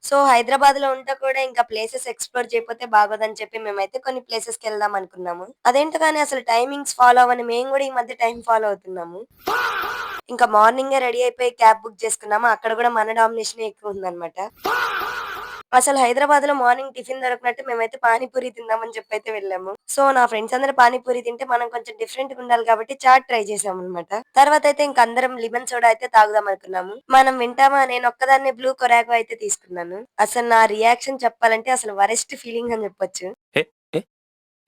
So, హైదరాబాద్‌లో ఉంటే కూడా ఇంకా ప్లేసెస్ ఎక్స్‌ప్లోర్ చేయకపోతే బాగోదని చెప్పి మేమైతే కొన్ని ప్లేసెస్‌కెళ్దాం అనుకున్నాము. అదేంటో గాని అసలు టైమింగ్స్ ఫాలో అవ్వని మేము గూడా ఈ మధ్య టైమ్ ఫాలో అవుతున్నాము. ఇంకా మార్నింగే రెడీ అయిపోయి క్యాబ్ బుక్ చేసుకున్నాము. అక్కడ గూడా మన డామినేషనే ఎక్కువుందనమాట. అసలు హైదరాబాద్‌లో మార్నింగ్ టిఫిన్ దొరకనట్టు మేమైతే పానీపూరి తిందామని చెప్పైతే వెళ్ళాము. సో, నా ఫ్రెండ్స్ అందరూ పానీపూరి తింటే మనం కొంచెం డిఫరెంట్‌గా ఉండాలి కాబట్టి చాట్ ట్రై చేశామనమాట. తర్వాతయితే ఇంక అందరం లెమన్ సోడా అయితే తాగుదాం అనుకున్నాము. మనం వింటామా నేనొక్కదాన్నే బ్లూ కొరాకో అయితే తీసుకున్నాను. అసలు నా రియాక్షన్ చెప్పాలంటే అసలు వరస్ట్ ఫీలింగ్ అని చెప్పొచ్చు. హే! హే!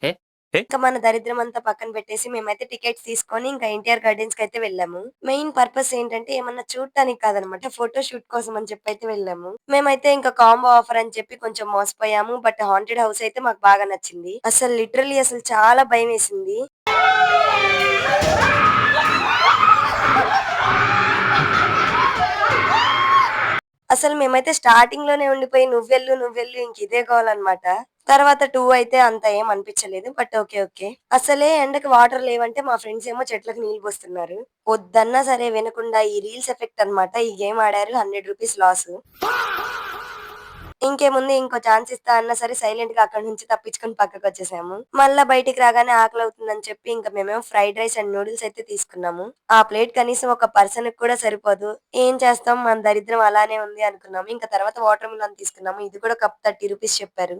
హే! హే! ఇంక మన దరిద్రమంతా పక్కన పెట్టేసి మేమైతే టికెట్స్ తీసుకొని ఇంకా ఎన్టీఆర్ గార్డెన్స్‌కయితే వెళ్ళాము. మెయిన్ పర్పస్ ఏంటంటే ఏమన్నా చూడటానికి కాదనమాట. ఫోటో షూట్ కోసం అని చెప్పైతే వెళ్ళాము. మేమైతే ఇంకా కాంబో ఆఫర్ అని చెప్పి కొంచెం మోసపోయాము. బట్ హాంటెడ్ హౌస్ అయితే మాకు బాగా నచ్చింది. అసలు లిటరల్లీ అసలు చాలా భయమేసింది. అసలు మేమైతే స్టార్టింగ్‌లోనే ఉండిపోయి నువ్వెళ్ళు, నువ్వెళ్ళు ఇంక ఇదే గోలనమాట. తర్వాత 2 అయితే అంత ఏం అనిపిచ్చలేదు. But okay. ఓకే. అసలే ఎండకి వాటర్ లేవంటే మా ఫ్రెండ్స్ ఏమో చెట్లకి నీళ్ళు పోస్తున్నారు. వద్దన్నా సరే వినకుండా ఈ రీల్స్ ఎఫెక్ట్ అన్నమాట. ఈ గేమ్ ఆడారు. రూ. 100 లాసు. ఇంకేముంది ఇంకో ఛాన్స్ ఇస్తా అన్నా సరే సైలెంట్‌గా అక్కడి నుంచి తప్పించుకొని పక్కకొచ్చేసాము. మళ్ళా బయటికి రాగానే ఆకలవుతుందని చెప్పి ఇంక మేమేమో ఫ్రైడ్ రైస్ అండ్ నూడిల్స్ అయితే తీసుకున్నాము. ఆ ప్లేట్ కనీసం ఒక పర్సన్‌కి కూడా సరిపోదు. ఏం చేస్తాం మన దరిద్రం అలానే ఉంది అనుకున్నాము. ఇంక తర్వాత వాటర్ మిలన్ తీసుకున్నాము. ఇది కూడా కప్ రూ. 30 చెప్పారు.